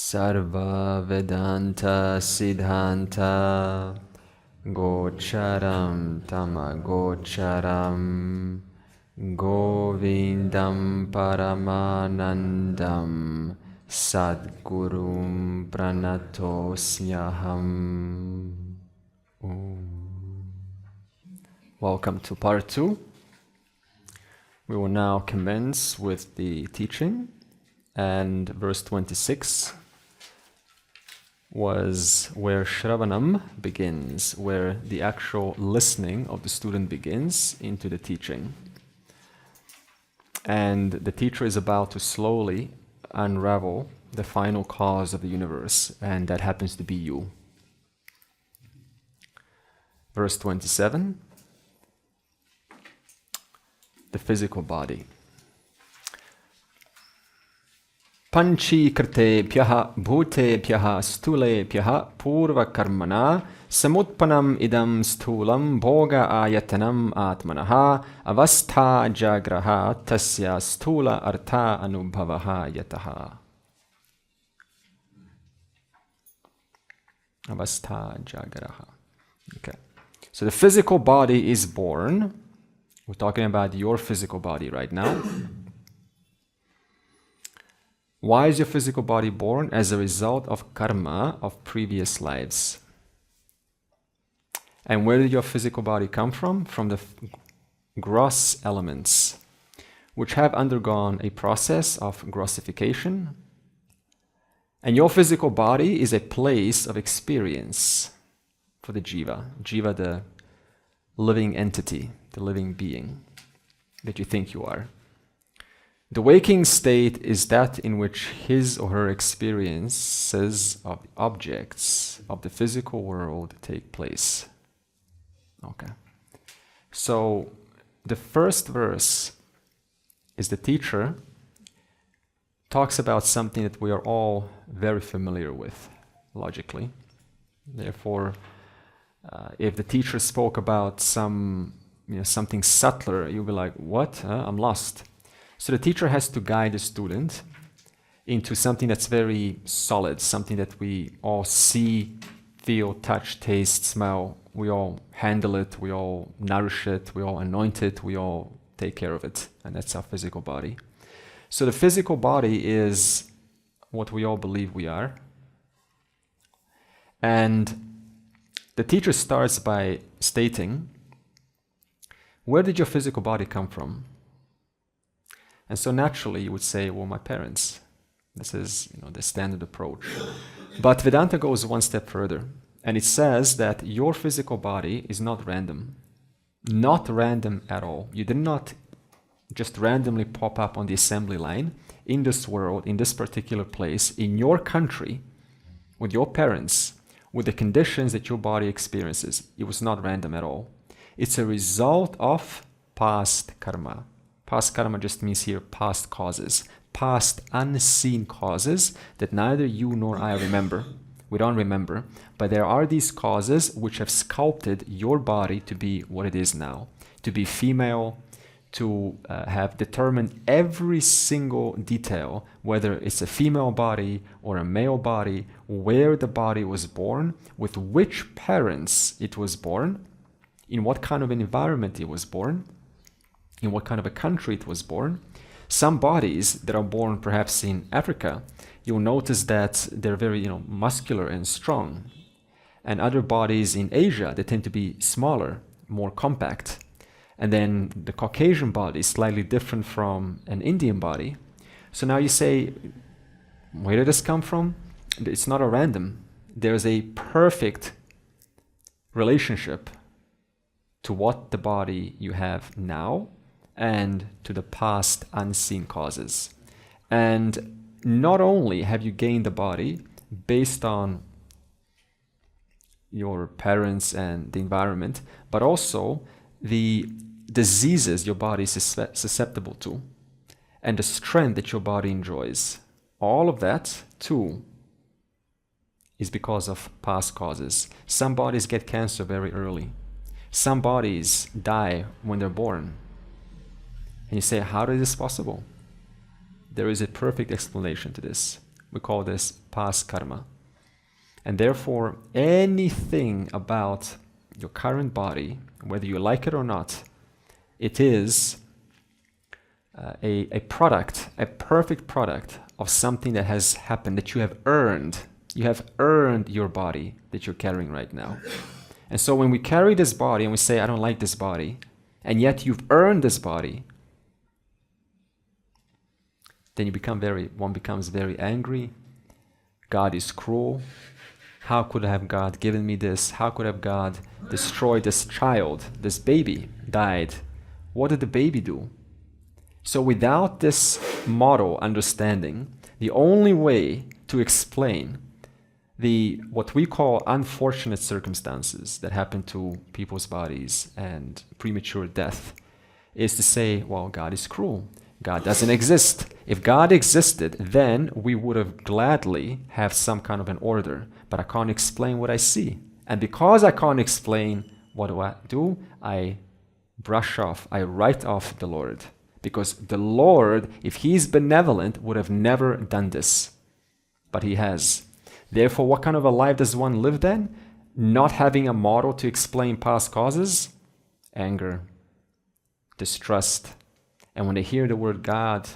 Sarva Vedanta Siddhanta Gocharam Tamagocharam Govindam Paramanandam Sadgurum Pranatosmyaham. Welcome to part 2. We will now commence with the teaching, and verse 26 was where Shravanam begins, where the actual listening of the student begins into the teaching. And the teacher is about to slowly unravel the final cause of the universe, and that happens to be you. Verse 27, the physical body. Panchi krtebhyaha bhutebhyaha stulebhyaha purva karmana samutpanam idam stulam bhoga ayatanam atmanaha avastha jagraha tasya stula artha anubhavaha yataha. Avastha jagraha. Okay. So the physical body is born. We're talking about your physical body right now. Why is your physical body born? As a result of karma of previous lives. And where did your physical body come from? From the gross elements, which have undergone a process of grossification. And your physical body is a place of experience for the jiva. Jiva, the living entity, the living being that you think you are. The waking state is that in which his or her experiences of objects of the physical world take place. Okay. So the first verse is the teacher talks about something that we are all very familiar with, logically. Therefore, if the teacher spoke about something subtler, you'll be like, what? I'm lost. So the teacher has to guide the student into something that's very solid, something that we all see, feel, touch, taste, smell. We all handle it, we all nourish it, we all anoint it, we all take care of it. And that's our physical body. So the physical body is what we all believe we are. And the teacher starts by stating, where did your physical body come from? And so naturally you would say, well, my parents. This is the standard approach. But Vedanta goes one step further. And it says that your physical body is not random. Not random at all. You did not just randomly pop up on the assembly line in this world, in this particular place, in your country, with your parents, with the conditions that your body experiences. It was not random at all. It's a result of past karma. Past karma just means here past causes, past unseen causes that neither you nor I remember. We don't remember, but there are these causes which have sculpted your body to be what it is now, to be female, to have determined every single detail, whether it's a female body or a male body, where the body was born, with which parents it was born, in what kind of an environment it was born, in what kind of a country it was born. Some bodies that are born perhaps in Africa, you'll notice that they're very muscular and strong. And other bodies in Asia, they tend to be smaller, more compact. And then the Caucasian body is slightly different from an Indian body. So now you say, where did this come from? It's not a random. There's a perfect relationship to what the body you have now and to the past unseen causes. And not only have you gained the body based on your parents and the environment, but also the diseases your body is susceptible to and the strength that your body enjoys. All of that, too, is because of past causes. Some bodies get cancer very early. Some bodies die when they're born. And you say, how is this possible? There is a perfect explanation to this. We call this past karma. And therefore, anything about your current body, whether you like it or not, it is a product, a perfect product of something that has happened, that you have earned. You have earned your body that you're carrying right now. And so when we carry this body and we say, I don't like this body, and yet you've earned this body, then one becomes very angry. God is cruel. How could have God given me this? How could have God destroyed this child? This baby died. What did the baby do? So without this model understanding, the only way to explain what we call unfortunate circumstances that happen to people's bodies and premature death is to say, well, God is cruel. God doesn't exist. If God existed, then we would have gladly have some kind of an order, but I can't explain what I see. And because I can't explain, what do? I brush off, I write off the Lord. Because the Lord, if He's benevolent, would have never done this. But He has. Therefore, what kind of a life does one live then? Not having a model to explain past causes? Anger, distrust. And when they hear the word God,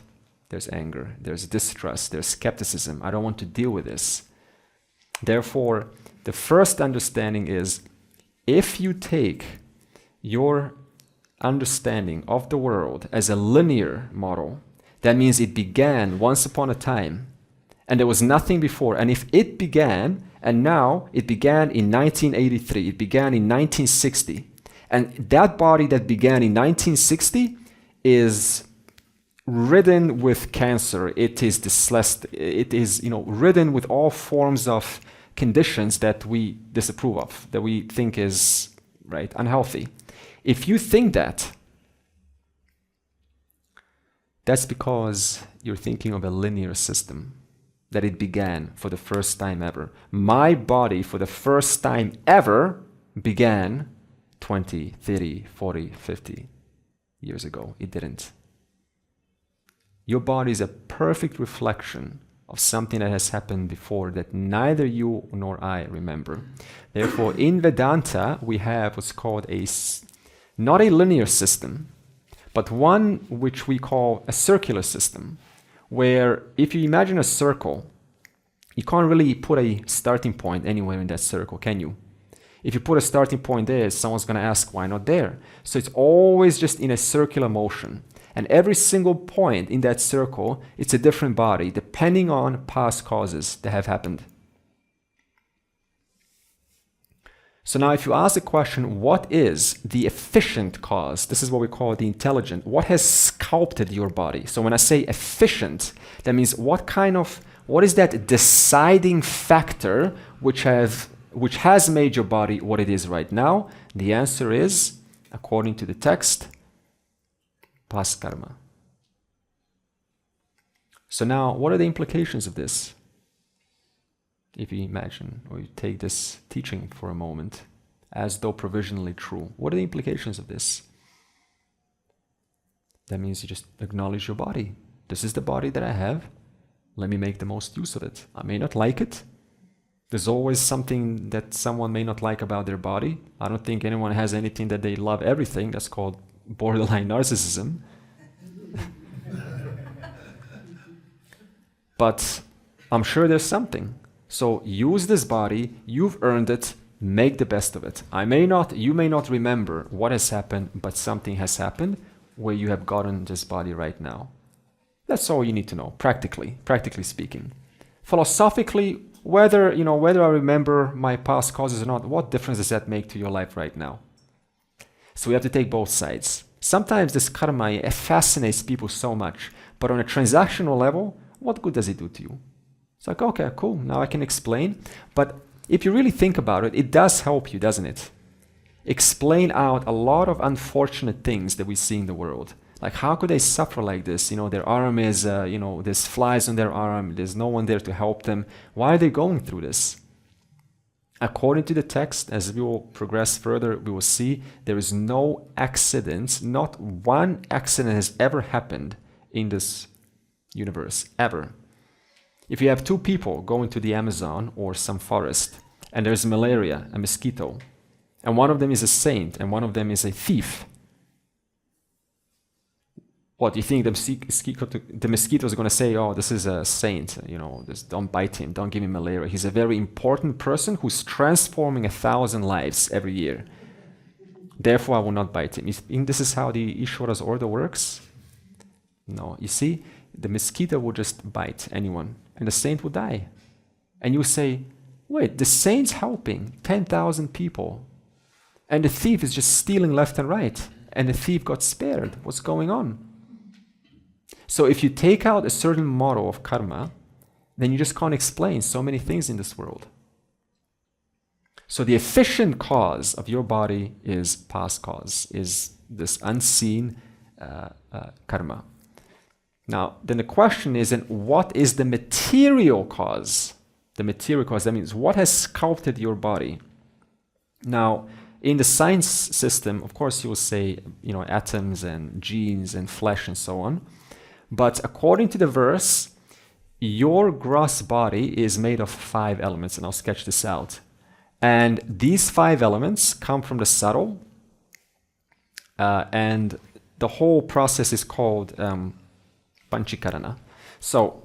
there's anger, there's distrust, there's skepticism. I don't want to deal with this. Therefore, the first understanding is, if you take your understanding of the world as a linear model, that means it began once upon a time and there was nothing before. And if it began, and now it began in 1983, it began in 1960, and that body that began in 1960 is ridden with cancer. It is ridden with all forms of conditions that we disapprove of, that we think is unhealthy. If you think that, that's because you're thinking of a linear system, that it began for the first time ever. My body, for the first time ever, began 20, 30, 40, 50 years ago. It didn't. Your body is a perfect reflection of something that has happened before that neither you nor I remember. Therefore, in Vedanta, we have what's called not a linear system, but one which we call a circular system, where if you imagine a circle, you can't really put a starting point anywhere in that circle, can you? If you put a starting point there, someone's going to ask, why not there? So it's always just in a circular motion. And every single point in that circle, it's a different body, depending on past causes that have happened. So now if you ask the question, what is the efficient cause? This is what we call the intelligent. What has sculpted your body? So when I say efficient, that means what is that deciding factor which has made your body what it is right now? The answer is, according to the text, past karma. So now, what are the implications of this? If you imagine, or you take this teaching for a moment, as though provisionally true, what are the implications of this? That means you just acknowledge your body. This is the body that I have. Let me make the most use of it. I may not like it. There's always something that someone may not like about their body. I don't think anyone has anything that they love everything. That's called borderline narcissism. But I'm sure there's something. So use this body, you've earned it, make the best of it. You may not remember what has happened, but something has happened where you have gotten this body right now. That's all you need to know, practically speaking. Philosophically, whether I remember my past causes or not, what difference does that make to your life right now? So we have to take both sides. Sometimes this karma fascinates people so much, but on a transactional level, what good does it do to you? It's like, okay, cool, now I can explain. But if you really think about it, it does help you, doesn't it? Explain out a lot of unfortunate things that we see in the world. Like, how could they suffer like this? Their arm is, there's flies on their arm. There's no one there to help them. Why are they going through this? According to the text, as we will progress further, we will see there is no accidents. Not one accident has ever happened in this universe, ever. If you have two people going to the Amazon or some forest, and there's malaria, a mosquito, and one of them is a saint and one of them is a thief, what, you think the mosquito is going to say, oh, this is a saint, just don't bite him, don't give him malaria. He's a very important person who's transforming 1,000 lives every year. Therefore, I will not bite him. You think this is how the Ishvara's order works? No. You see, the mosquito will just bite anyone, and the saint will die. And you say, wait, the saint's helping 10,000 people, and the thief is just stealing left and right, and the thief got spared. What's going on? So if you take out a certain model of karma, then you just can't explain so many things in this world. So the efficient cause of your body is past cause, is this unseen karma. Now, then the question is, and what is the material cause? The material cause, that means what has sculpted your body? Now, in the science system, of course, you will say, atoms and genes and flesh and so on. But according to the verse, your gross body is made of 5 elements, and I'll sketch this out. And these 5 elements come from the subtle, and the whole process is called Panchikarana. So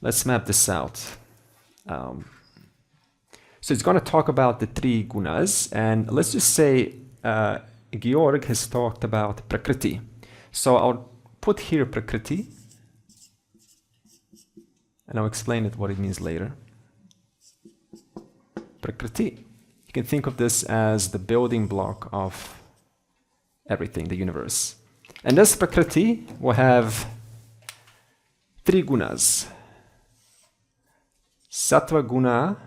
let's map this out. So it's going to talk about the 3 gunas, and let's just say Georg has talked about Prakriti. So I'll put here Prakriti, and I'll explain what it means later. Prakriti. You can think of this as the building block of everything, the universe. And this Prakriti will have 3 gunas. Sattva guna,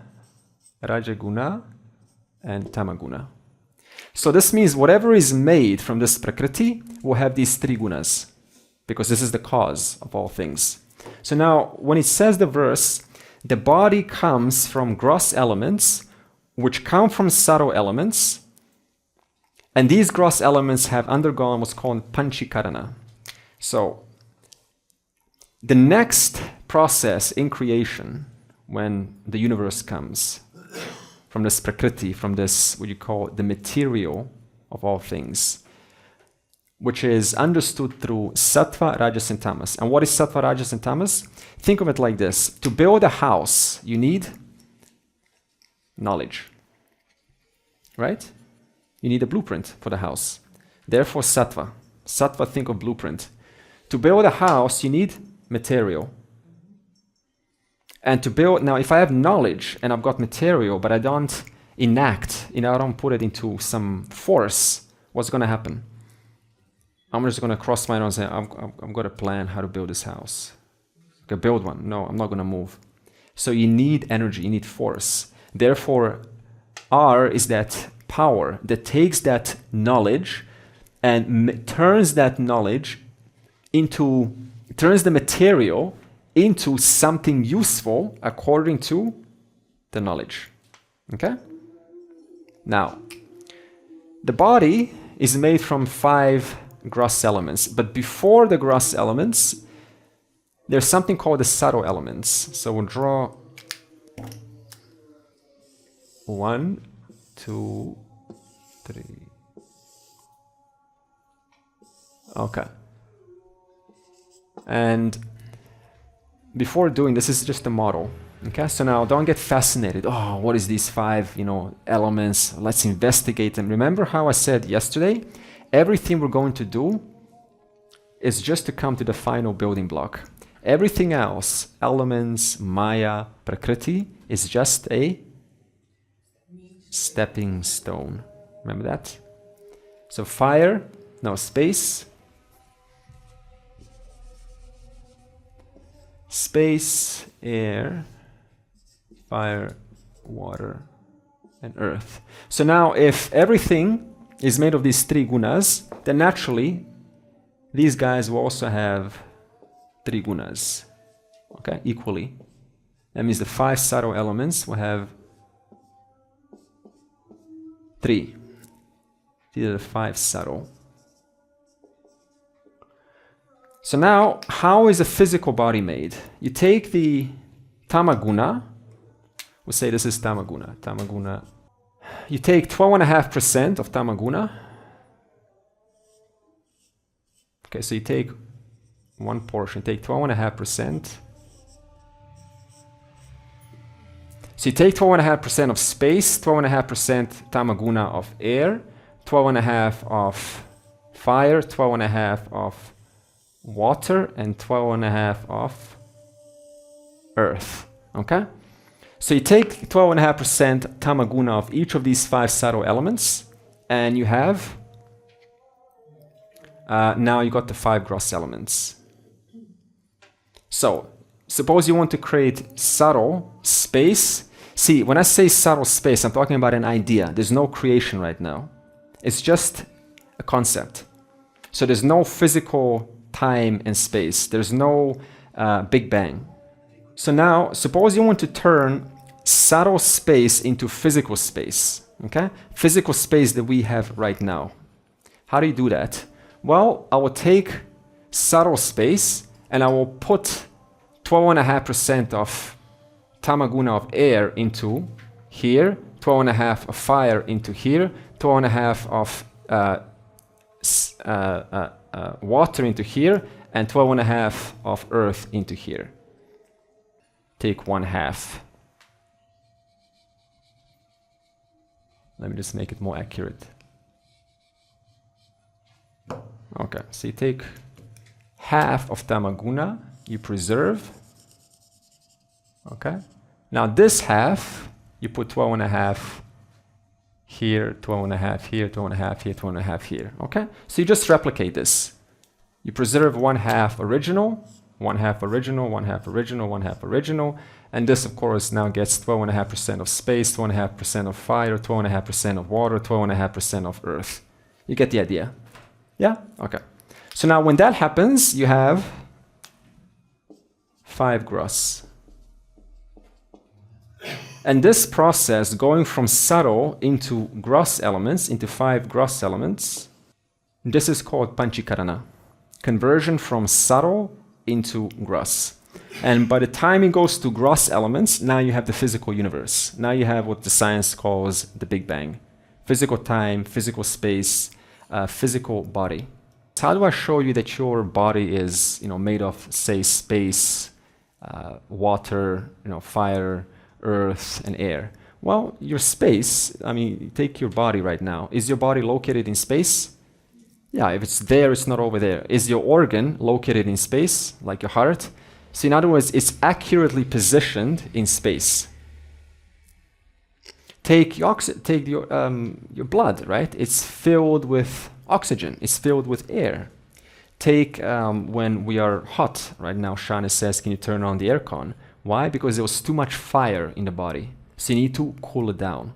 Raja guna, and Tamaguna. So this means whatever is made from this Prakriti will have these 3 gunas, because this is the cause of all things. So now, when it says the verse, the body comes from gross elements, which come from subtle elements, and these gross elements have undergone what's called Panchikarana. So the next process in creation, when the universe comes, from this Prakriti, from this, what you call the material of all things, which is understood through Sattva, Rajas, and Tamas. And what is Sattva, Rajas, and Tamas? Think of it like this. To build a house, you need knowledge, right? You need a blueprint for the house. Therefore, Sattva. Sattva, think of blueprint. To build a house, you need material. And to build, now if I have knowledge and I've got material, but I don't enact, I don't put it into some force, what's going to happen? I'm just going to cross my arms and say, I've got a plan how to build this house. Okay, build one. No, I'm not going to move. So you need energy, you need force. Therefore, R is that power that takes that knowledge and turns that knowledge turns the material into something useful according to the knowledge. Okay? Now, the body is made from 5 gross elements, but before the gross elements, there's something called the subtle elements. So we'll draw 1, 2, 3. Okay. And before doing this is just a model. Okay, so now don't get fascinated. Oh, what is these 5, elements? Let's investigate them. Remember how I said yesterday? Everything we're going to do is just to come to the final building block. Everything else, elements, Maya, Prakriti, is just a stepping stone. Remember that? So fire, space, air, fire, water, and earth. So now if everything is made of these 3 gunas, then naturally these guys will also have 3 gunas, okay, equally. That means the 5 subtle elements will have 3. These are the 5 subtle. So now, how is a physical body made? You take the tamaguna, we'll say this is tamaguna. You take 12.5% of tamaguna. Okay, so you take one portion, take 12.5%. So you take 12.5% of space, 12.5% tamaguna of air, 12.5% of fire, 12.5% of water, and 12.5% of earth. Okay? So you take 12.5% tamaguna of each of these 5 subtle elements, and you have, now you got the 5 gross elements. So, suppose you want to create subtle space. See, when I say subtle space, I'm talking about an idea. There's no creation right now. It's just a concept. So there's no physical time and space. There's no Big Bang. So now, suppose you want to turn subtle space into physical space. Okay? Physical space that we have right now. How do you do that? Well, I will take subtle space and I will put 12.5% of tamaguna of air into here, 12.5% of fire into here, 12.5% of water into here, and 12.5% of earth into here. Take 1/2. Let me just make it more accurate. Okay, so you take half of tamaguna, you preserve. Okay, now this half, you put 12.5 here, 12.5 here, 12.5 here, 12.5 here. Okay, so you just replicate this. You preserve 1/2 original, 1/2 original, 1/2 original, 1/2 original, and this of course now gets 12.5% of space, 12.5% of fire, 12.5% of water, 12.5% of earth. You get the idea? Yeah? Okay. So now when that happens, you have 5 gross. And this process, going from subtle into gross elements, into 5 gross elements, this is called panchikarana. Conversion from subtle into gross. And by the time it goes to gross elements, now you have the physical universe. Now you have what the science calls the Big Bang. Physical time, physical space, physical body. So how do I show you that your body is, made of, say, space, water, fire, earth, and air? Well, your space, take your body right now. Is your body located in space? Yeah, if it's there, it's not over there. Is your organ located in space, like your heart? So in other words, it's accurately positioned in space. Take your blood, right? It's filled with oxygen. It's filled with air. Take when we are hot. Right now, Shana says, can you turn on the aircon? Why? Because there was too much fire in the body. So you need to cool it down.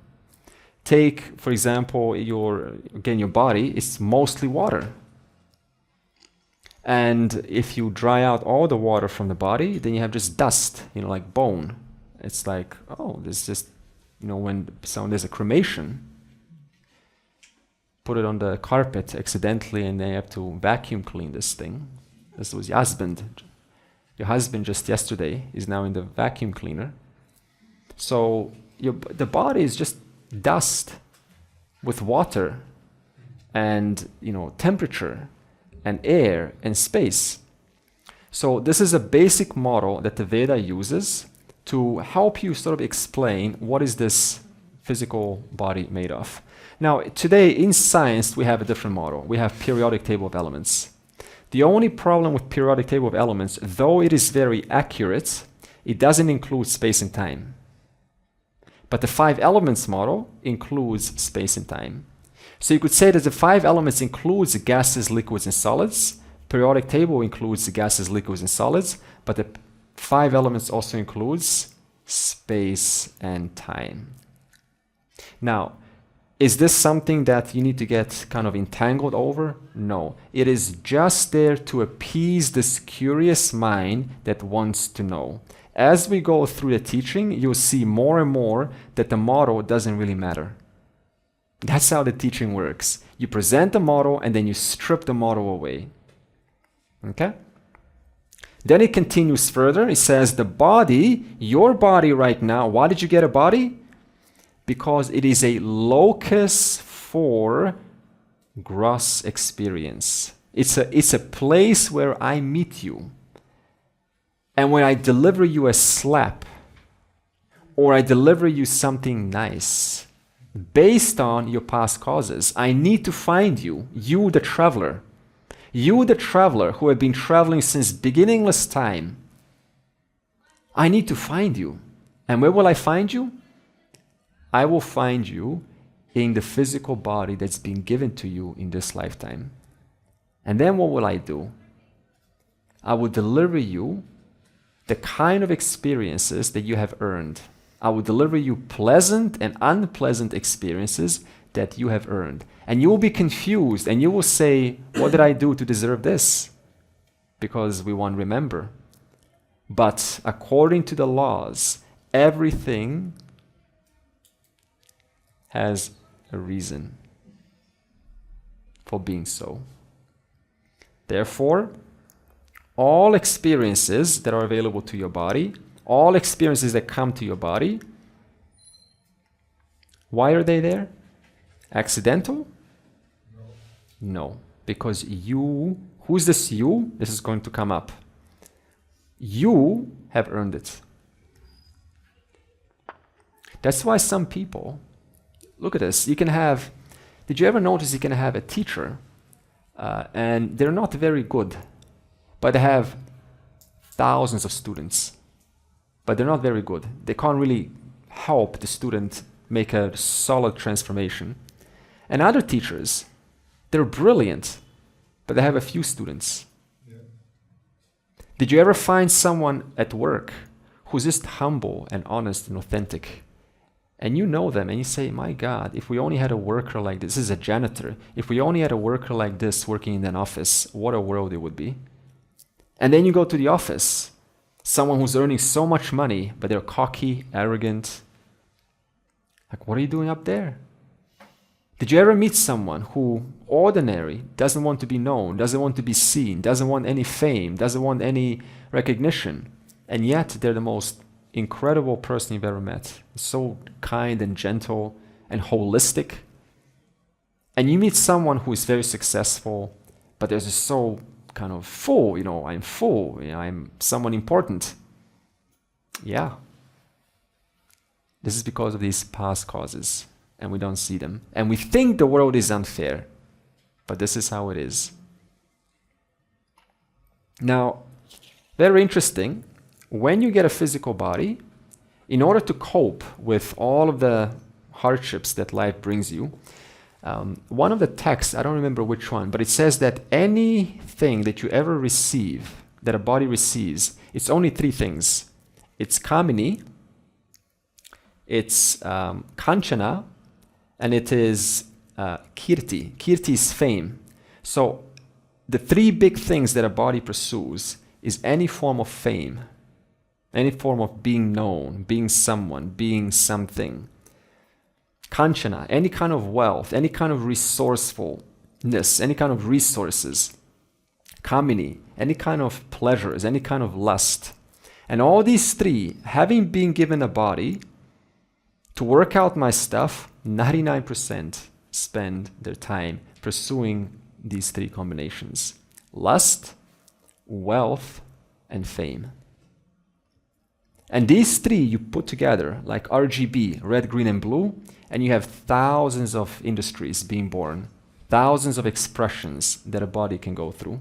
Take, for example, your body is mostly water. And if you dry out all the water from the body, then you have just dust, like bone. It's like, oh, there's just, when there's a cremation, put it on the carpet accidentally and they have to vacuum clean this thing. This was your husband. Your husband just yesterday is now in the vacuum cleaner. So the body is just dust with water and temperature and air and space. So this is a basic model that the Veda uses to help you sort of explain what is this physical body made of. Now today in science we have a different model. We have periodic table of elements. The only problem with periodic table of elements, though it is very accurate, it doesn't include space and time. But the 5 elements model includes space and time. So you could say that the 5 elements includes gases, liquids, and solids. Periodic table includes the gases, liquids, and solids, but the 5 elements also includes space and time. Now, is this something that you need to get kind of entangled over? No. It is just there to appease this curious mind that wants to know. As we go through the teaching, you'll see more and more that the model doesn't really matter. That's how the teaching works. You present the model and then you strip the model away. Okay? Then it continues further. It says the body, your body right now, why did you get a body? Because it is a locus for gross experience. It's a place where I meet you. And when I deliver you a slap, or I deliver you something nice, based on your past causes, I need to find you, you the traveler. You the traveler who have been traveling since beginningless time. I need to find you. And where will I find you? I will find you in the physical body that's been given to you in this lifetime. And then what will I do? I will deliver you the kind of experiences that you have earned. I will deliver you pleasant and unpleasant experiences that you have earned. And you will be confused and you will say, what did I do to deserve this? Because we won't remember. But according to the laws, everything has a reason for being so. Therefore, all experiences that are available to your body, all experiences that come to your body, why are they there? Accidental? No. Because you, who's this you? This is going to come up. You have earned it. That's why some people, look at this, did you ever notice you can have a teacher and they're not very good, but they have thousands of students, but they're not very good. They can't really help the student make a solid transformation. And other teachers, they're brilliant, but they have a few students. Yeah. Did you ever find someone at work who's just humble and honest and authentic? And you know them and you say, my God, if we only had a worker like this is a janitor. If we only had a worker like this working in an office, what a world it would be. And then you go to the office, someone who's earning so much money, but they're cocky, arrogant. Like, what are you doing up there? Did you ever meet someone who, ordinary, doesn't want to be known, doesn't want to be seen, doesn't want any fame, doesn't want any recognition, and yet they're the most incredible person you've ever met? So kind and gentle and holistic. And you meet someone who is very successful, but they're just so kind of full, I'm full, I'm someone important. Yeah. This is because of these past causes, and we don't see them. And we think the world is unfair, but this is how it is. Now, very interesting, when you get a physical body, in order to cope with all of the hardships that life brings you, one of the texts, I don't remember which one, but it says that anything that you ever receive, that a body receives, it's only three things. It's kamini, it's kanchana, and it is kirti. Kirti is fame. So the three big things that a body pursues is any form of fame, any form of being known, being someone, being something. Kanchana, any kind of wealth, any kind of resourcefulness, any kind of resources. Kamini, any kind of pleasures, any kind of lust. And all these three, having been given a body to work out my stuff, 99% spend their time pursuing these three combinations: lust, wealth, and fame. And these three you put together like RGB, red, green, and blue, and you have thousands of industries being born, thousands of expressions that a body can go through.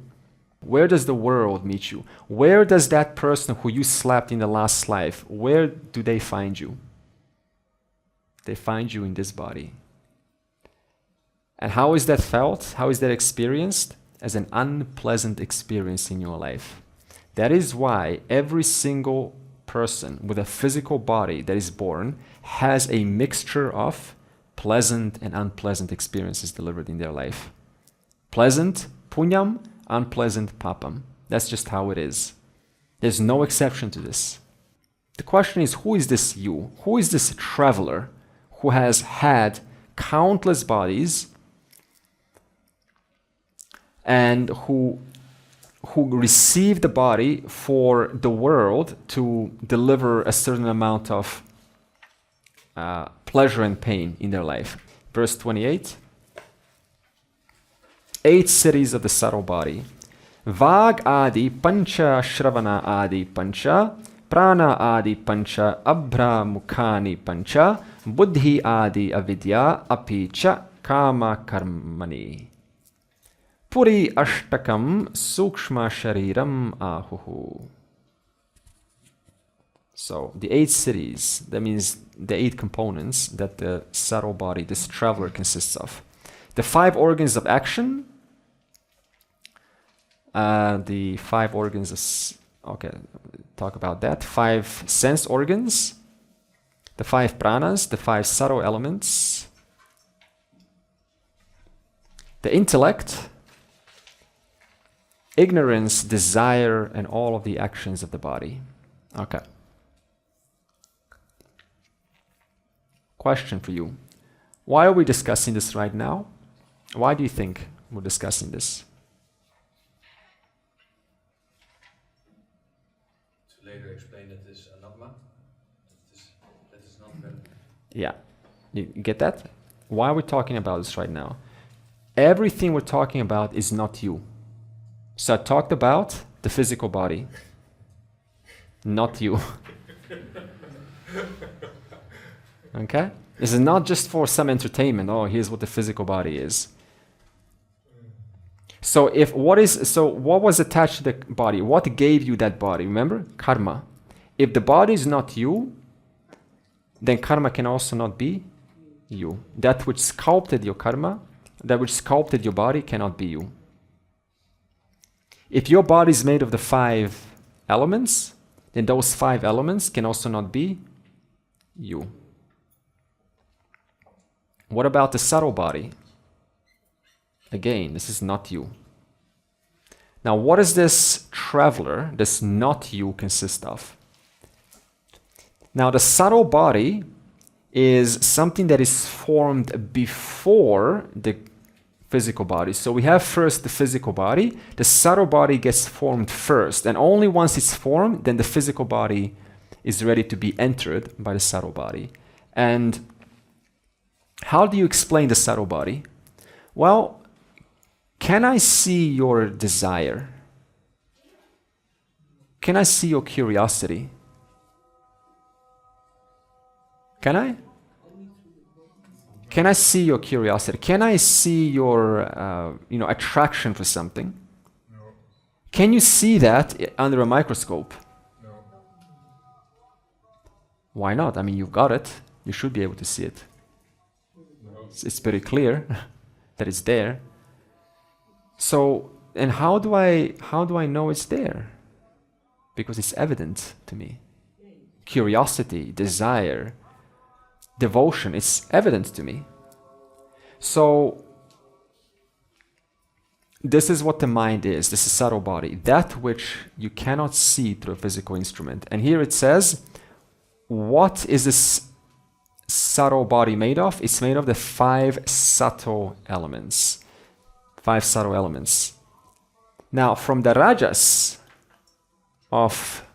Where does the world meet you? Where does that person who you slapped in the last life, where do they find you? They find you in this body. And how is that felt? How is that experienced? As an unpleasant experience in your life. That is why every single person with a physical body that is born has a mixture of pleasant and unpleasant experiences delivered in their life. Pleasant, punyam, unpleasant, papam. That's just how it is. There's no exception to this. The question is, who is this you? Who is this traveler who has had countless bodies and who who receive the body for the world to deliver a certain amount of pleasure and pain in their life. Verse 28. 8 cities of the subtle body. Vag adi pancha, shravana adi pancha, prana adi pancha, abhra mukhani pancha, buddhi adi avidya, apicha kama karmani. Puri ashtakam sukshma shariram ahuhu. So the 8 cities, that means the 8 components that the subtle body, this traveler, consists of. The 5 organs of action, the 5 organs of, okay, talk about that. 5 sense organs, the 5 pranas, the 5 subtle elements, the intellect, ignorance, desire, and all of the actions of the body. Okay. Question for you. Why are we discussing this right now? Why do you think we're discussing this? To later explain that this anatma, that is not relevant. Yeah. You get that? Why are we talking about this right now? Everything we're talking about is not you. So I talked about the physical body, not you. Okay? This is not just for some entertainment. Oh, here's what the physical body is. So what was attached to the body? What gave you that body? Remember? Karma. If the body is not you, then karma can also not be you. That which sculpted your karma, that which sculpted your body cannot be you. If your body is made of the 5 elements, then those 5 elements can also not be you. What about the subtle body? Again, this is not you. Now, what does this traveler, this not you, consist of? Now, the subtle body is something that is formed before the physical body. So we have first the physical body. The subtle body gets formed first. And only once it's formed, then the physical body is ready to be entered by the subtle body. And how do you explain the subtle body? Well, can I see your desire? Can I see your curiosity? Can I? Can I see your curiosity? Can I see your attraction for something? No. Can you see that under a microscope? No. Why not? I mean, you've got it. You should be able to see it. No. It's very clear that it's there. So, and how do I know it's there? Because it's evident to me. Curiosity, desire, devotion, it's evident to me. So this is what the mind is. This is subtle body, that which you cannot see through a physical instrument. And here it says, what is this subtle body made of? It's made of the 5 subtle elements. 5 subtle elements. Now, from the rajas of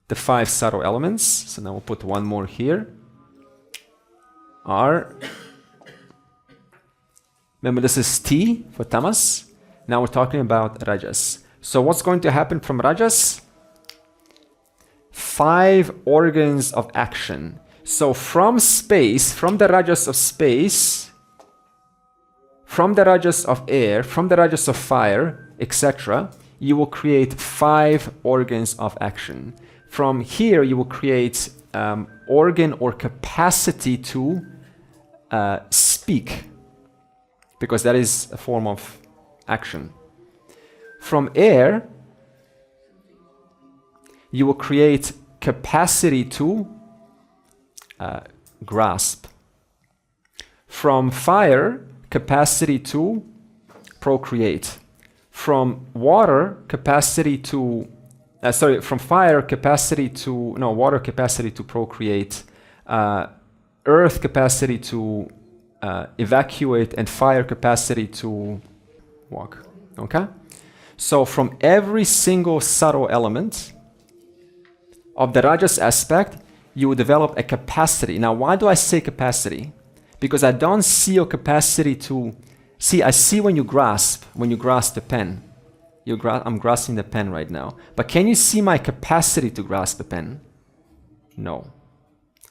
the 5 subtle elements, so now we'll put one more here, are, remember this is T for tamas, now we're talking about rajas. So what's going to happen from rajas? 5 organs of action. So from space, from the rajas of space, from the rajas of air, from the rajas of fire, etc., you will create 5 organs of action. From here, you will create organ or capacity to speak, because that is a form of action. From air, you will create capacity to grasp. From fire, capacity to procreate. From water, capacity to from fire, capacity to water, capacity to procreate. Earth, capacity to evacuate, and fire, capacity to walk. Okay? So from every single subtle element of the rajas aspect, you will develop a capacity. Now, why do I say capacity? Because I don't see your capacity to see. I see when you grasp the pen. I'm grasping the pen right now. But can you see my capacity to grasp the pen? No.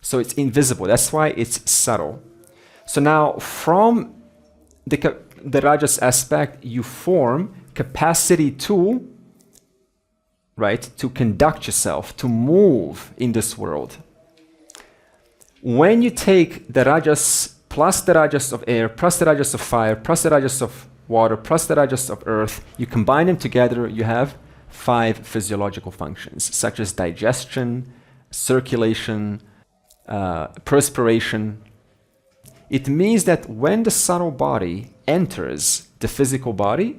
So it's invisible. That's why it's subtle. So now from the rajas aspect, you form capacity to, right, to conduct yourself, to move in this world. When you take the rajas plus the rajas of air, plus the rajas of fire, plus the rajas of water, plus the rajas of earth, you combine them together, you have 5 physiological functions, such as digestion, circulation, perspiration. It means that when the subtle body enters the physical body,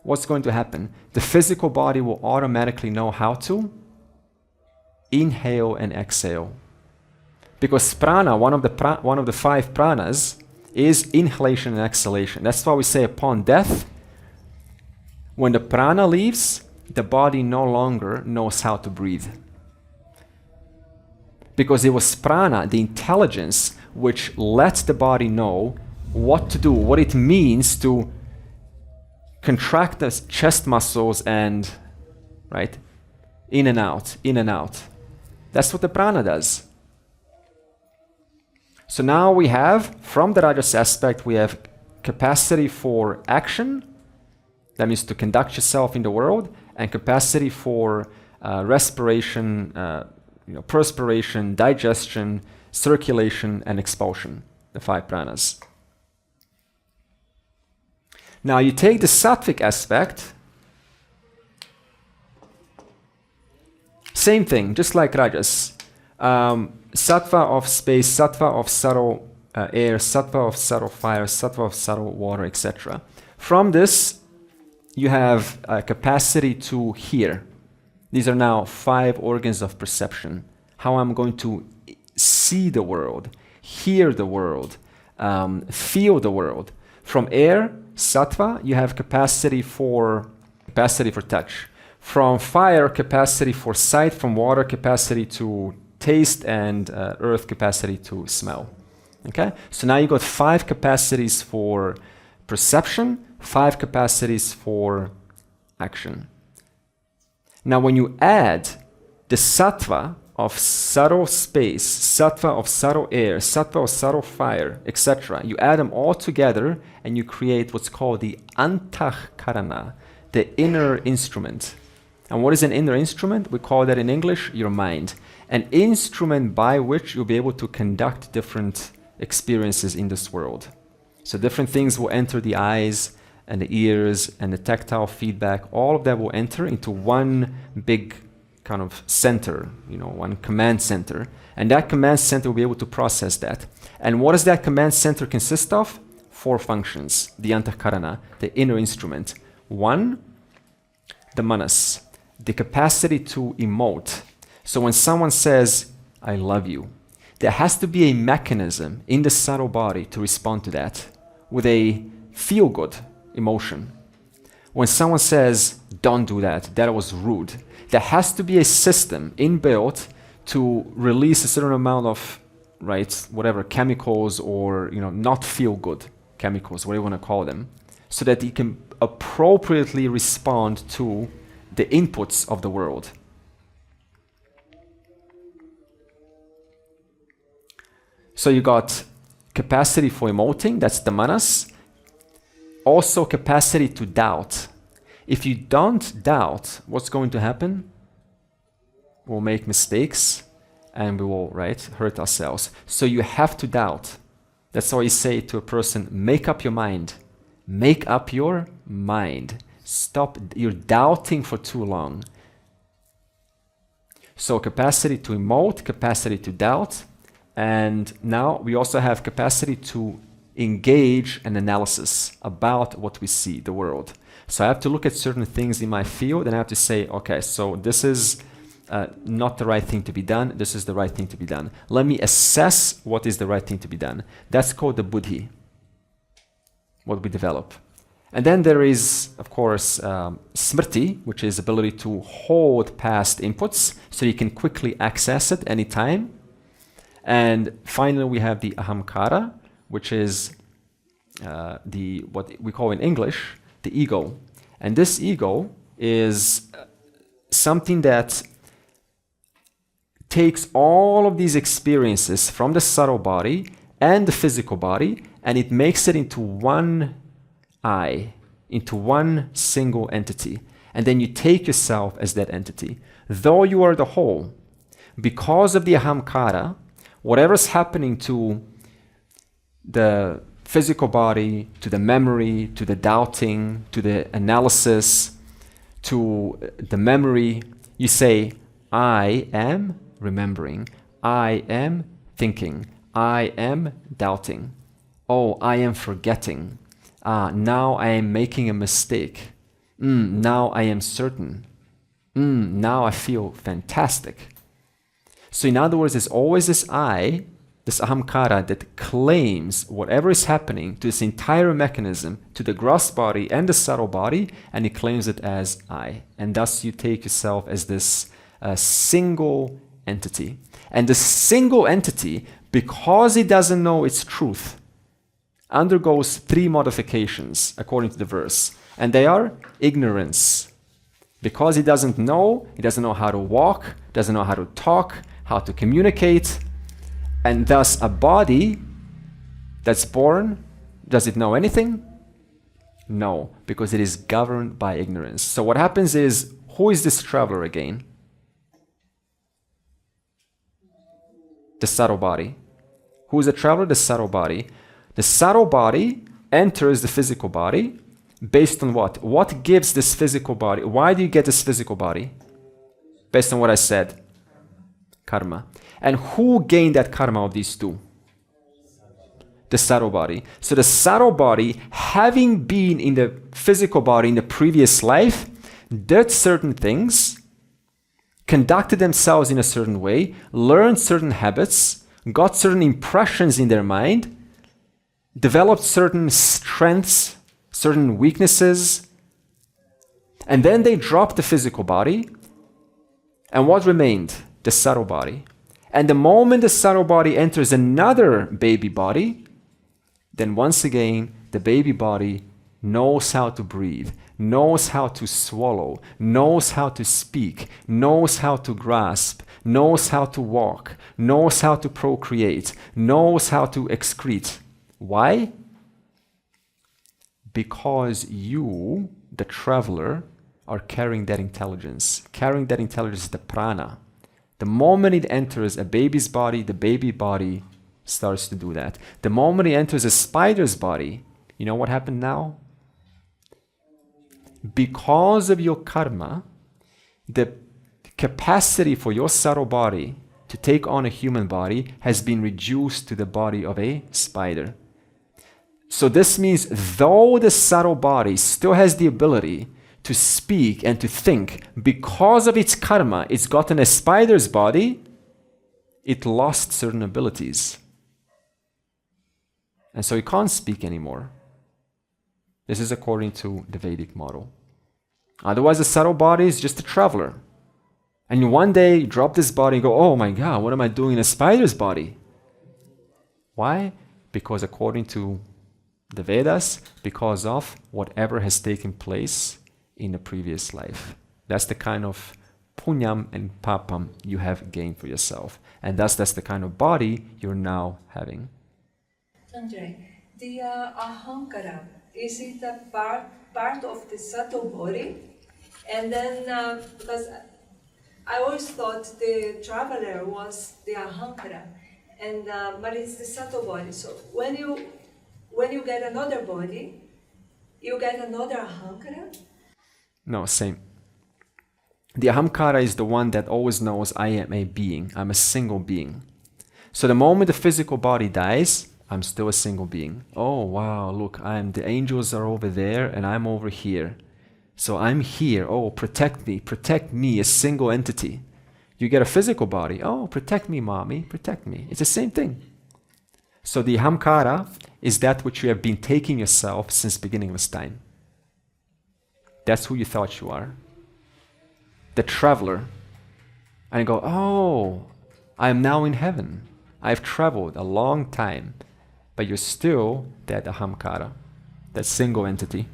what's going to happen? The physical body will automatically know how to inhale and exhale. Because prana, one of the 5 pranas, is inhalation and exhalation. That's why we say upon death, when the prana leaves, the body no longer knows how to breathe. Because it was prana, the intelligence, which lets the body know what to do, what it means to contract the chest muscles and, right, in and out, in and out. That's what the prana does. So now we have, from the rajas aspect, we have capacity for action, that means to conduct yourself in the world, and capacity for respiration, perspiration, digestion, circulation, and expulsion, the 5 pranas. Now you take the sattvic aspect, same thing, just like rajas. Sattva of space, sattva of subtle air, sattva of subtle fire, sattva of subtle water, etc. From this, you have a capacity to hear. These are now 5 organs of perception. How I'm going to see the world, hear the world, feel the world. From air, sattva, you have capacity for touch. From fire, capacity for sight. From water, capacity to taste, and earth, capacity to smell. Okay? So now you got 5 capacities for perception, 5 capacities for action. Now when you add the sattva of subtle space, sattva of subtle air, sattva of subtle fire, etc., you add them all together and you create what's called the antahkarana, the inner instrument. And what is an inner instrument? We call that in English your mind. An instrument by which you'll be able to conduct different experiences in this world. So different things will enter the eyes and the ears and the tactile feedback. All of that will enter into one big kind of center, one command center. And that command center will be able to process that. And what does that command center consist of? 4 functions, the antahkarana, the inner instrument. 1, the manas, the capacity to emote. So when someone says, I love you, there has to be a mechanism in the subtle body to respond to that with a feel-good emotion. When someone says, don't do that, that was rude, there has to be a system inbuilt to release a certain amount of, right, whatever, chemicals or, not feel-good chemicals, whatever you want to call them, so that you can appropriately respond to the inputs of the world. So you got capacity for emoting, that's the manas. Also capacity to doubt. If you don't doubt, what's going to happen? We'll make mistakes and we will, right, hurt ourselves. So you have to doubt. That's why you say to a person, make up your mind. Make up your mind. Stop, you're doubting for too long. So capacity to emote, capacity to doubt. And now we also have capacity to engage an analysis about what we see, the world. So I have to look at certain things in my field and I have to say, okay, so this is not the right thing to be done. This is the right thing to be done. Let me assess what is the right thing to be done. That's called the buddhi, what we develop. And then there is, of course, smriti, which is ability to hold past inputs so you can quickly access it anytime. And finally, we have the ahamkara, which is what we call in English the ego. And this ego is something that takes all of these experiences from the subtle body and the physical body, and it makes it into one I, into one single entity. And then you take yourself as that entity. Though you are the whole, because of the ahamkara, whatever's happening to the physical body, to the memory, to the doubting, to the analysis, to the memory, you say, I am remembering, I am thinking, I am doubting, oh, I am forgetting, now I am making a mistake, now I am certain, now I feel fantastic. So in other words, there's always this I, this ahamkara, that claims whatever is happening to this entire mechanism, to the gross body and the subtle body, and it claims it as I. And thus you take yourself as this single entity. And the single entity, because it doesn't know its truth, undergoes 3 modifications according to the verse. And they are ignorance. Because it doesn't know how to walk, doesn't know how to talk, how to communicate, and thus a body that's born, does it know anything? No, because it is governed by ignorance. So what happens is, who is this traveler again? The subtle body. Who is the traveler? The subtle body. The subtle body enters the physical body based on what? What gives this physical body? Why do you get this physical body? Based on what I said. Karma. And who gained that karma of these two? The subtle body. So the subtle body, having been in the physical body in the previous life, did certain things, conducted themselves in a certain way, learned certain habits, got certain impressions in their mind, developed certain strengths, certain weaknesses, and then they dropped the physical body, and what remained? The subtle body. And the moment the subtle body enters another baby body, then once again, the baby body knows how to breathe, knows how to swallow, knows how to speak, knows how to grasp, knows how to walk, knows how to procreate, knows how to excrete. Why? Because you, the traveler, are carrying that intelligence. Carrying that intelligence is the prana. The moment it enters a baby's body, the baby body starts to do that. The moment it enters a spider's body, you know what happened now? Because of your karma, the capacity for your subtle body to take on a human body has been reduced to the body of a spider. So this means though the subtle body still has the ability to speak and to think, because of its karma, it's gotten a spider's body, it lost certain abilities. And so it can't speak anymore. This is according to the Vedic model. Otherwise, the subtle body is just a traveler. And one day you drop this body and go, oh my God, what am I doing in a spider's body? Why? Because according to the Vedas, because of whatever has taken place in the previous life. That's the kind of punyam and papam you have gained for yourself. And thus that's the kind of body you're now having. Sanjay, the ahankara, is it a part of the subtle body? And then, because I always thought the traveler was the ahankara, and but it's the subtle body. So when you get another body, you get another ahankara? No, same. The ahamkara is the one that always knows I am a being. I'm a single being. So the moment the physical body dies, I'm still a single being. Oh, wow, look, the angels are over there and I'm over here. So I'm here. Oh, protect me, a single entity. You get a physical body. Oh, protect me, mommy, protect me. It's the same thing. So the ahamkara is that which you have been taking yourself since beginningless time. That's who you thought you are. The traveler. And you go, oh, I am now in heaven. I've traveled a long time. But you're still that ahamkara, that single entity.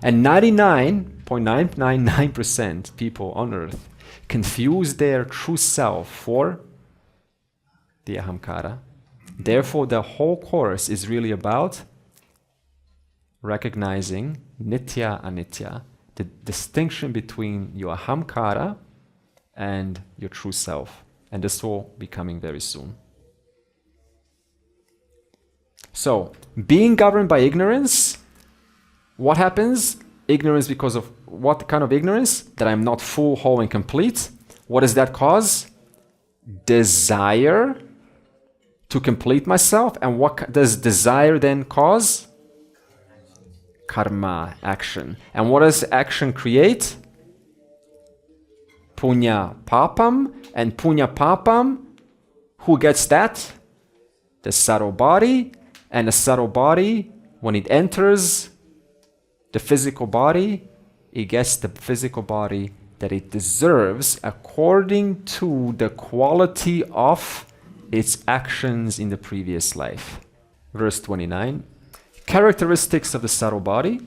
And 99.999% people on earth confuse their true self for the ahamkara. Therefore, the whole course is really about recognizing nitya anitya, the distinction between your ahamkara and your true self. And this will be coming very soon. So, being governed by ignorance, what happens? Ignorance because of what kind of ignorance? That I'm not full, whole, and complete. What does that cause? Desire to complete myself. And what does desire then cause? Karma, action. And what does action create? Punya papam. And punya papam, who gets that? The subtle body. And the subtle body, when it enters the physical body, it gets the physical body that it deserves according to the quality of its actions in the previous life. Verse 29. Characteristics of the subtle body,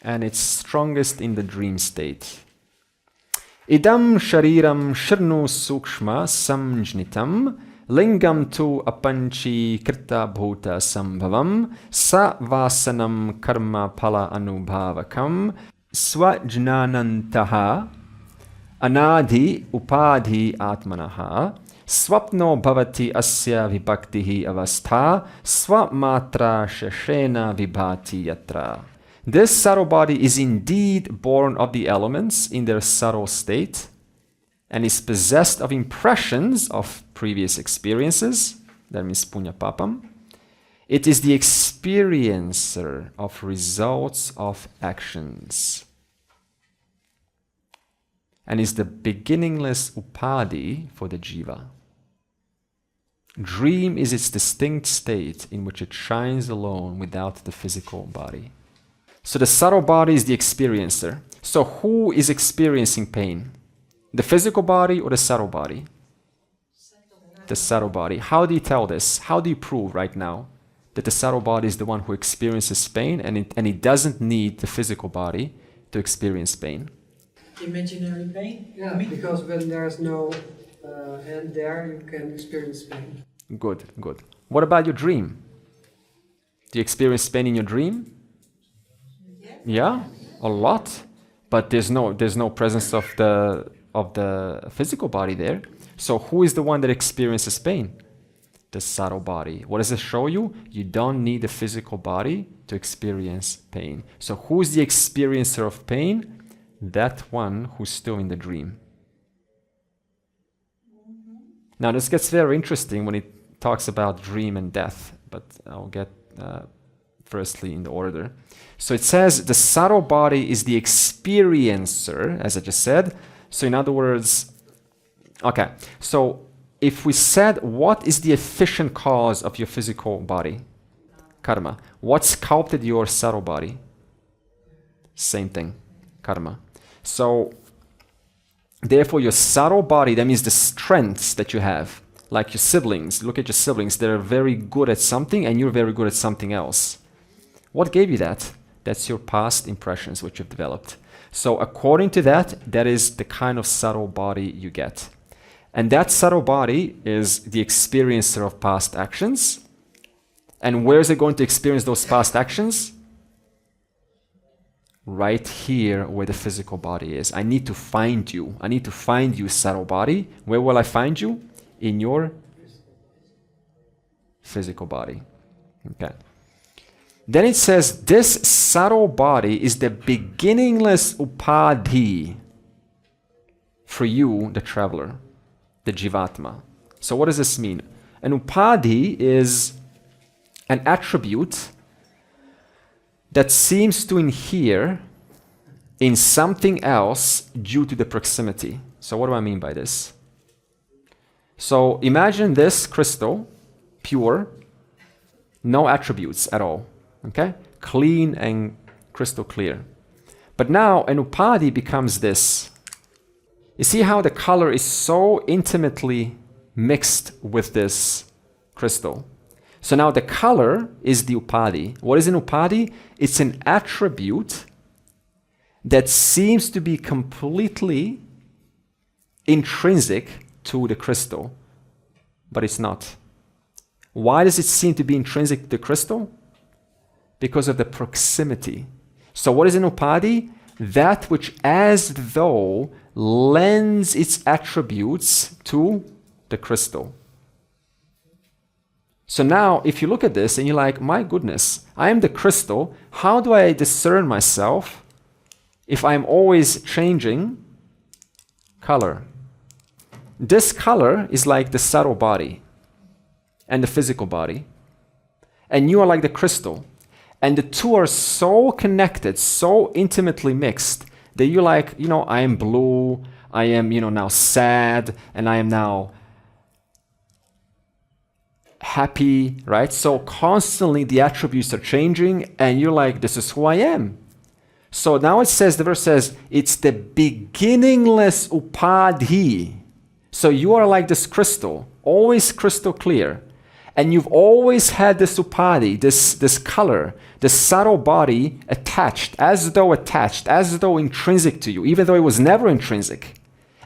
and it's strongest in the dream state. Idam shariram shirnu sukshma samjnitam lingam tu apanchi krita bhuta sambhavam sa vasanam karma pala anubhavakam swajnanantaha anadhi upadhi atmanaha swapno bhavati asya vibhaktihi avastha swamatra shashena vibhati yatra. This subtle body is indeed born of the elements in their subtle state and is possessed of impressions of previous experiences. That means punya papam. It is the experiencer of results of actions and is the beginningless upadhi for the jiva. Dream is its distinct state in which it shines alone without the physical body. So the subtle body is the experiencer. So who is experiencing pain? The physical body or the subtle body? The subtle body. How do you tell this? How do you prove right now that the subtle body is the one who experiences pain and it doesn't need the physical body to experience pain? Imaginary pain? Yeah, because when there's no hand there, you can experience pain. Good, good. What about your dream? Do you experience pain in your dream? Yeah, a lot. But there's no presence of the physical body there. So who is the one that experiences pain? The subtle body. What does it show you? You don't need the physical body to experience pain. So who is the experiencer of pain? That one who's still in the dream. Now this gets very interesting when it talks about dream and death, but I'll get firstly in the order. So it says the subtle body is the experiencer, as I just said. So in other words, okay, so if we said what is the efficient cause of your physical body? Karma. What sculpted your subtle body? Same thing, karma. So therefore your subtle body, that means the strengths that you have, like your siblings. Look at your siblings, they're very good at something and you're very good at something else. What gave you that? That's your past impressions which you've developed. So according to that, that is the kind of subtle body you get. And that subtle body is the experiencer of past actions. And where is it going to experience those past actions? Right here where the physical body is. I need to find you. I need to find you, subtle body. Where will I find you? In your physical body. Okay. Then it says, this subtle body is the beginningless upadhi for you, the traveler, the jivatma. So what does this mean? An upadhi is an attribute that seems to inhere in something else due to the proximity. So what do I mean by this? So imagine this crystal, pure, no attributes at all. Okay? Clean and crystal clear. But now an upadi becomes this. You see how the color is so intimately mixed with this crystal. So now the color is the upadi. What is an upadi? It's an attribute that seems to be completely intrinsic to the crystal, but it's not. Why does it seem to be intrinsic to the crystal? Because of the proximity. So what is an upadi? That which as though lends its attributes to the crystal. So now if you look at this and you're like, my goodness, I am the crystal. How do I discern myself if I'm always changing color? This color is like the subtle body and the physical body. And you are like the crystal. And the two are so connected, so intimately mixed that you're like, I am blue, I am, now sad, and I am now happy, right? So constantly the attributes are changing and you're like, this is who I am. So now the verse says, it's the beginningless upadhi. So you are like this crystal, always crystal clear. And you've always had this upadi, this color, this subtle body attached, as though intrinsic to you, even though it was never intrinsic.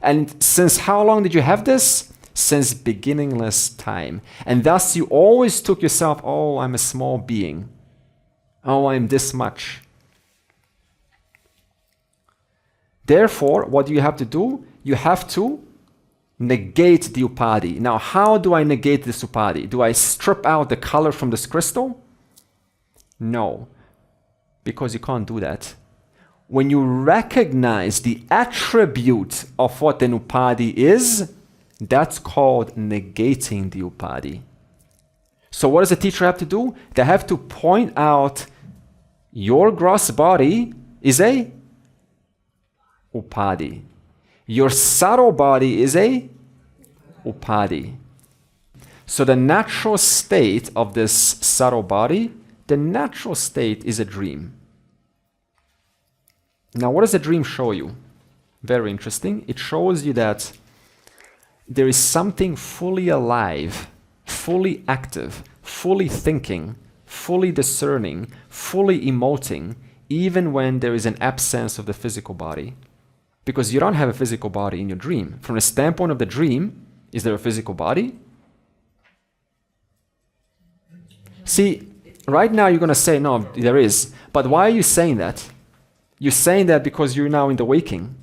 And since how long did you have this? Since beginningless time. And thus you always took yourself, oh, I'm a small being. Oh, I'm this much. Therefore, what do you have to do? You have to negate the upadi. Now, how do I negate this upadi? Do I strip out the color from this crystal? No, because you can't do that. When you recognize the attribute of what an upadi is, that's called negating the upadi. So what does the teacher have to do? They have to point out your gross body is a upadi. Your subtle body is a upadi. So the natural state of this subtle body, the natural state is a dream. Now what does a dream show you? Very interesting. It shows you that there is something fully alive, fully active, fully thinking, fully discerning, fully emoting, even when there is an absence of the physical body. Because you don't have a physical body in your dream. From the standpoint of the dream, is there a physical body? See, right now you're going to say, no, there is. But why are you saying that? You're saying that because you're now in the waking.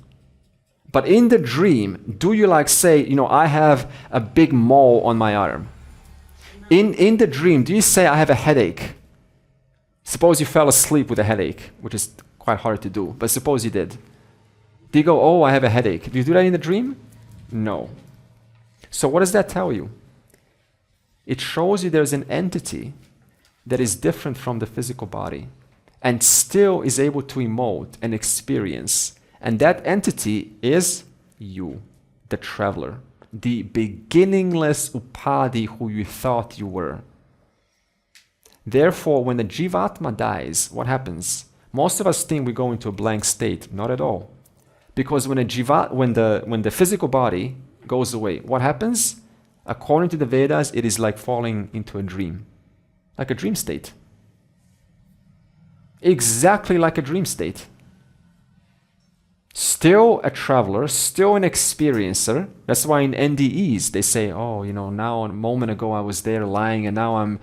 But in the dream, do you say, I have a big mole on my arm? In the dream, do you say, I have a headache? Suppose you fell asleep with a headache, which is quite hard to do, but suppose you did. Do you go, oh, I have a headache? Do you do that in the dream? No. So what does that tell you? It shows you there's an entity that is different from the physical body and still is able to emote and experience. And that entity is you, the traveler, the beginningless upadi who you thought you were. Therefore, when the Jivatma dies, what happens? Most of us think we go into a blank state. Not at all. Because when the physical body goes away, what happens? According to the Vedas, it is like falling into a dream. Like a dream state. Exactly like a dream state. Still a traveler, still an experiencer. That's why in NDEs they say, oh, now a moment ago I was there lying and now I'm,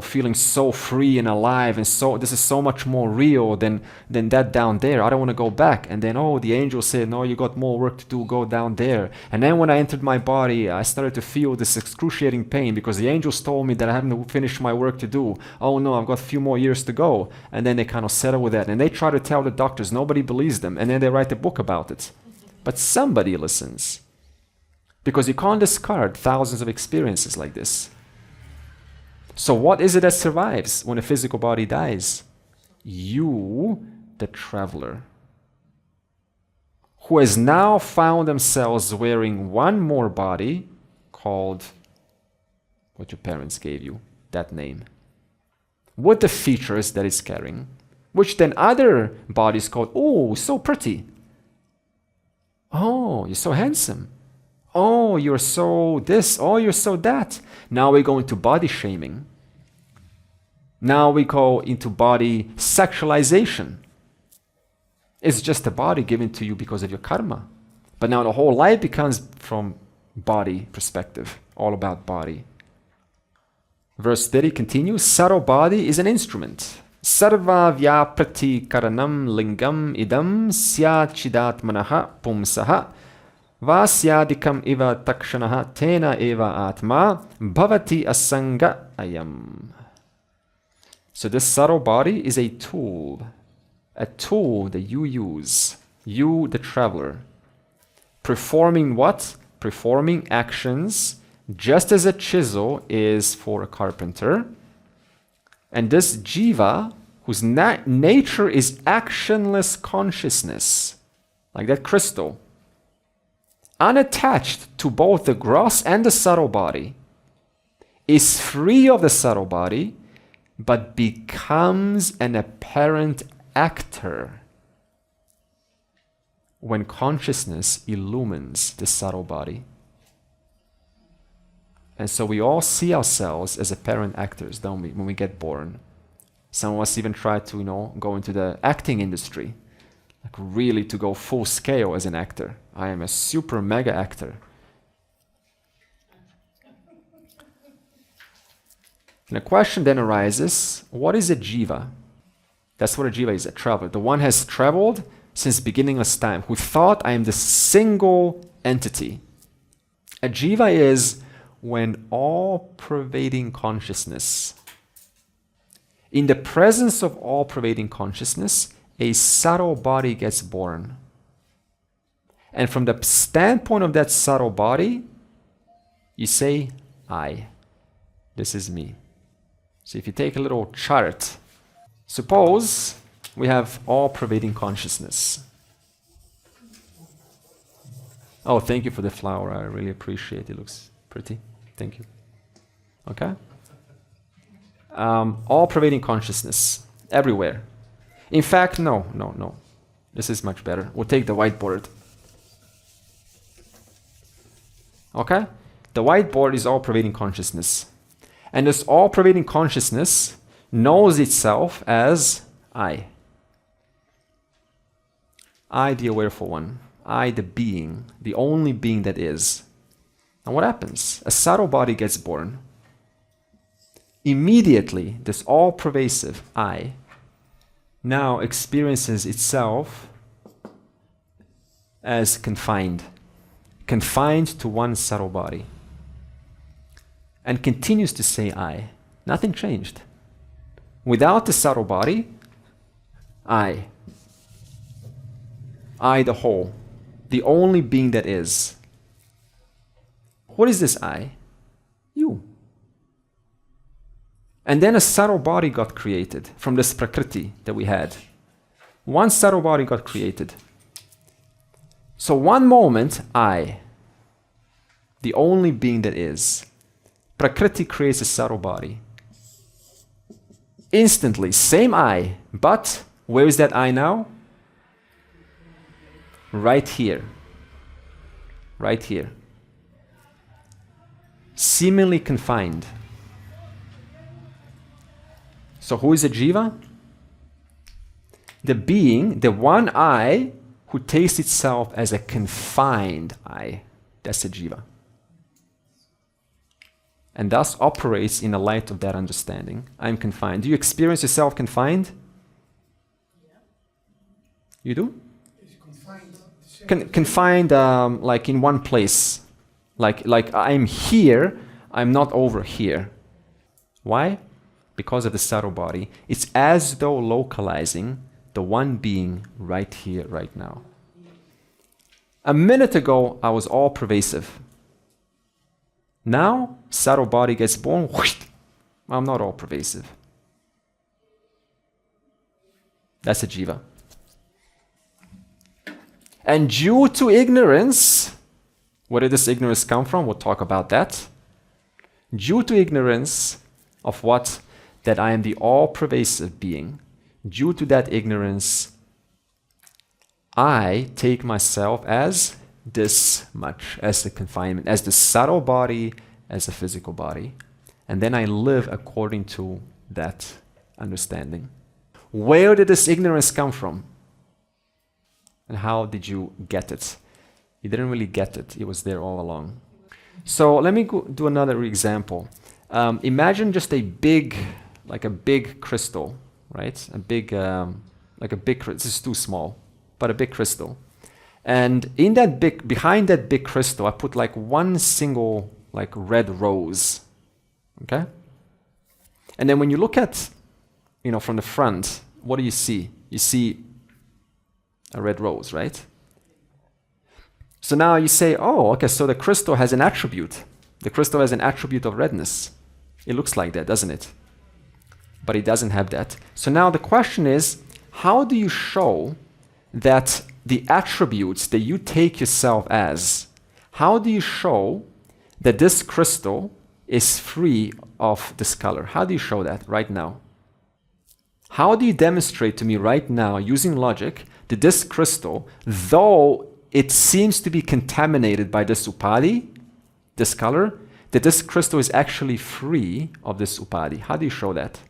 feeling so free and alive and so this is so much more real than that down there. I don't want to go back. And then, the angel said, no, you got more work to do, go down there. And then when I entered my body, I started to feel this excruciating pain because the angels told me that I haven't finished my work to do. Oh no, I've got a few more years to go. And then they kind of settle with that. And they try to tell the doctors, nobody believes them. And then they write a book about it. But somebody listens. Because you can't discard thousands of experiences like this. So what is it that survives when a physical body dies? You, the traveler, who has now found themselves wearing one more body called what your parents gave you, that name. With the features that it's carrying, which then other bodies called, oh, so pretty. Oh, you're so handsome. Oh, you're so this. Oh, you're so that. Now we go into body shaming. Now we go into body sexualization. It's just a body given to you because of your karma. But now the whole life becomes from body perspective, all about body. Verse 30 continues, subtle body is an instrument. Sarva vyapati karanam lingam idam syachidatmanaha pumsaha vasyadikam iva takshanaha tena eva atma bhavati asanga ayam. So this subtle body is a tool that you use, you the traveler, performing what? Performing actions, just as a chisel is for a carpenter. And this jiva, whose nature is actionless consciousness, like that crystal, unattached to both the gross and the subtle body, is free of the subtle body, but becomes an apparent actor when consciousness illumines the subtle body. And so we all see ourselves as apparent actors, don't we, when we get born? Some of us even try to, go into the acting industry, like really to go full scale as an actor. I am a super mega actor. And the question then arises, what is a jiva? That's what a jiva is, a traveler. The one has traveled since beginningless time, who thought I am the single entity. A jiva is when all-pervading consciousness, in the presence of all-pervading consciousness, a subtle body gets born. And from the standpoint of that subtle body, you say, I. This is me. So if you take a little chart, suppose we have all-pervading consciousness. Oh, thank you for the flower. I really appreciate it. It looks pretty. Thank you. Okay? All-pervading consciousness. Everywhere. In fact, no. This is much better. We'll take the whiteboard. Okay? The whiteboard is all-pervading consciousness. And this all-pervading consciousness knows itself as I. I, the awareful one. I, the being, the only being that is. And what happens? A subtle body gets born. Immediately, this all-pervasive I now experiences itself as confined to one subtle body, and continues to say I. Nothing changed. Without the subtle body, I the whole, the only being that is. What is this I? You. And then a subtle body got created from this prakriti that we had. One subtle body got created. So one moment, I, the only being that is. Prakriti creates a subtle body. Instantly, same I, but where is that I now? Right here. Right here. Seemingly confined. So who is a jiva? The being, the one I, who takes itself as a confined I. That's a jiva. And thus operates in the light of that understanding. I'm confined. Do you experience yourself confined? Yeah. You do? Is confined. Confined, like in one place. Like I'm here, I'm not over here. Why? Because of the subtle body. It's as though localizing the one being right here, right now. A minute ago, I was all pervasive. Now, subtle body gets born, whoosh, I'm not all pervasive. That's a jiva. And due to ignorance, where did this ignorance come from? We'll talk about that. Due to ignorance of what? That I am the all-pervasive being. due to that ignorance, I take myself as this much, as the confinement, as the subtle body, as the physical body. And then I live according to that understanding. Where did this ignorance come from? And how did you get it? You didn't really get it. It was there all along. So let me do another example. Imagine just a big crystal, right? This is too small, but a big crystal. And in that behind that big crystal, I put like one single like red rose, okay? And then when you look at, from the front, what do you see? You see a red rose, right? So now you say, oh, okay, so the crystal has an attribute. The crystal has an attribute of redness. It looks like that, doesn't it? But it doesn't have that. So now the question is, how do you show that the attributes that you take yourself as, how do you show that this crystal is free of this color? How do you show that right now? How do you demonstrate to me right now, using logic, that this crystal, though it seems to be contaminated by this upadhi, this color, that this crystal is actually free of this upadhi? How do you show that?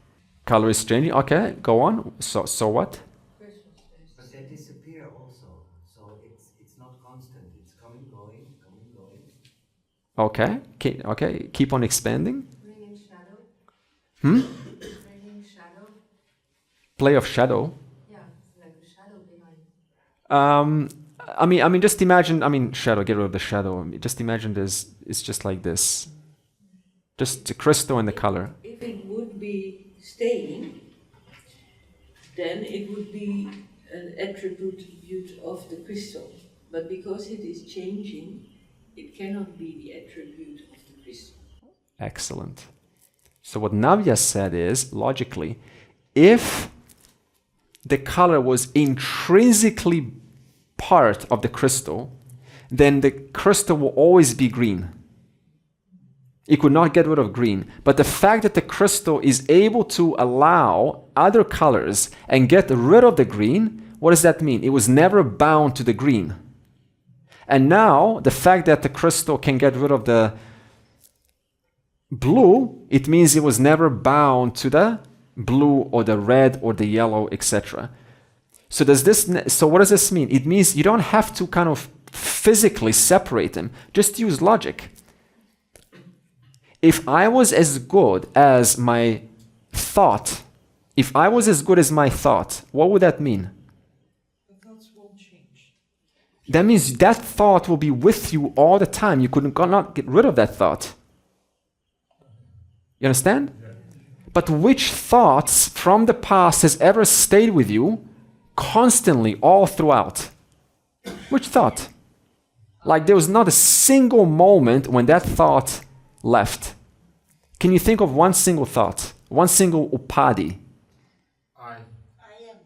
Color is changing. Okay, go on. So what? But they disappear also. So it's not constant. It's coming, going, coming, going. Okay. Keep on expanding. Bringing shadow. Bringing shadow. Play of shadow. Yeah, like a shadow behind. I mean, just imagine. Shadow. Get rid of the shadow. Just imagine this. It's just like this. Just the crystal and the color. If it would be staying, then it would be an attribute of the crystal. But because it is changing, it cannot be the attribute of the crystal. Excellent. So what Navya said is, logically, if the color was intrinsically part of the crystal, then the crystal will always be green. It could not get rid of green. But the fact that the crystal is able to allow other colors and get rid of the green, what does that mean? It was never bound to the green. And now, the fact that the crystal can get rid of the blue, it means it was never bound to the blue or the red or the yellow, etc. So what does this mean? It means you don't have to kind of physically separate them. Just use logic. If I was as good as my thought, what would that mean? The thoughts won't change. That means that thought will be with you all the time. You could not get rid of that thought. You understand? Yeah. But which thoughts from the past has ever stayed with you constantly, all throughout? Which thought? Like there was not a single moment when that thought left. Can you think of one single thought? One single upadhi? I am.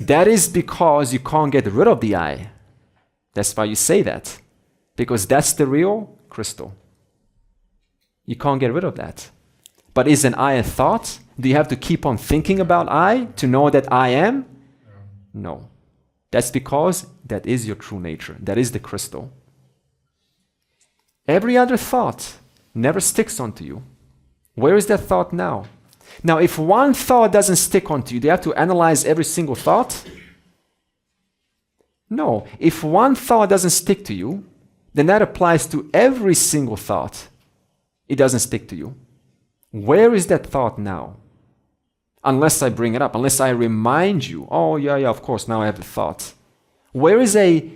That is because you can't get rid of the I. That's why you say that. Because that's the real crystal. You can't get rid of that. But is an I a thought? Do you have to keep on thinking about I to know that I am? No. That's because that is your true nature. That is the crystal. Every other thought never sticks onto you. Where is that thought now? Now, if one thought doesn't stick onto you, do you have to analyze every single thought? No. If one thought doesn't stick to you, then that applies to every single thought. It doesn't stick to you. Where is that thought now? Unless I bring it up, unless I remind you, oh yeah, of course, now I have the thought. Where is a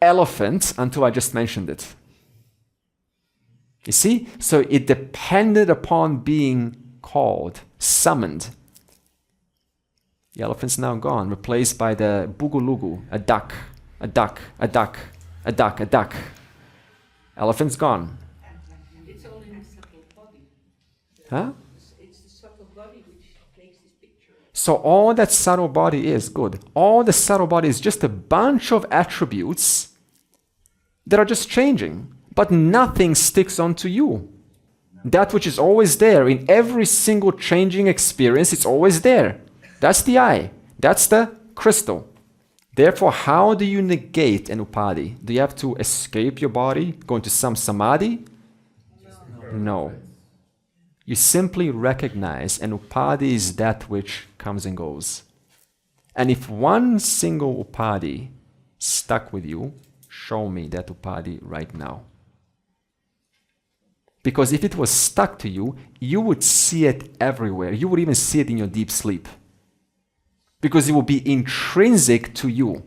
elephant until I just mentioned it? You see? So it depended upon being called, summoned. The elephant's now gone, replaced by the bugulugu, a duck, a duck, a duck, a duck, a duck. Elephant's gone. It's only the subtle body. Huh? It's the subtle body which makes this picture. So all that subtle body is good. All the subtle body is just a bunch of attributes that are just changing, but nothing sticks onto you. That which is always there in every single changing experience, it's always there. That's the I. That's the crystal. Therefore, how do you negate an upadi? Do you have to escape your body, go into some samadhi? No. You simply recognize an upadi is that which comes and goes. And if one single upadi stuck with you, show me that upadi right now. Because if it was stuck to you, you would see it everywhere. You would even see it in your deep sleep. Because it will be intrinsic to you.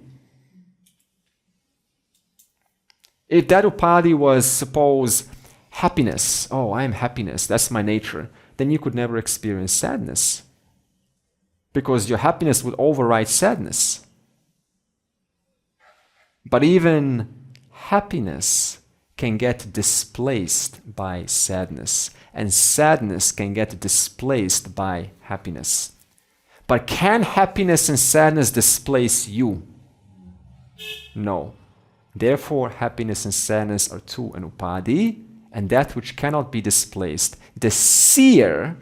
If that upadi was, suppose, happiness, oh, I am happiness, that's my nature, then you could never experience sadness. Because your happiness would override sadness. But even happiness can get displaced by sadness, and sadness can get displaced by happiness. But can happiness and sadness displace you? No. Therefore, happiness and sadness are two an upadi, and that which cannot be displaced. The seer,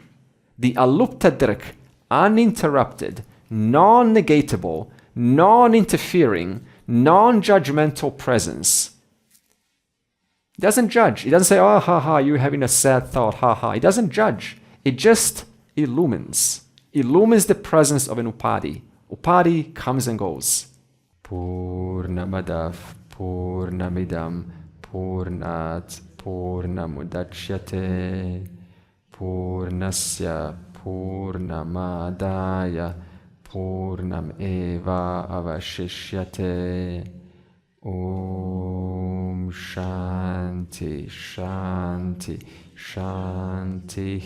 the aluptadrik, uninterrupted, non-negatable, non-interfering, non-judgmental presence, doesn't judge. It doesn't say, oh, ha ha, you're having a sad thought, ha ha. It doesn't judge. It just illumines. Illumines the presence of an upadi. Upadi comes and goes. Purnamadav, Purnamidam, Purnat, Purnamudachyate, Purnasya, Purnamadaya, Purnam eva avashishyate. Om Shanti, Shanti, Shanti.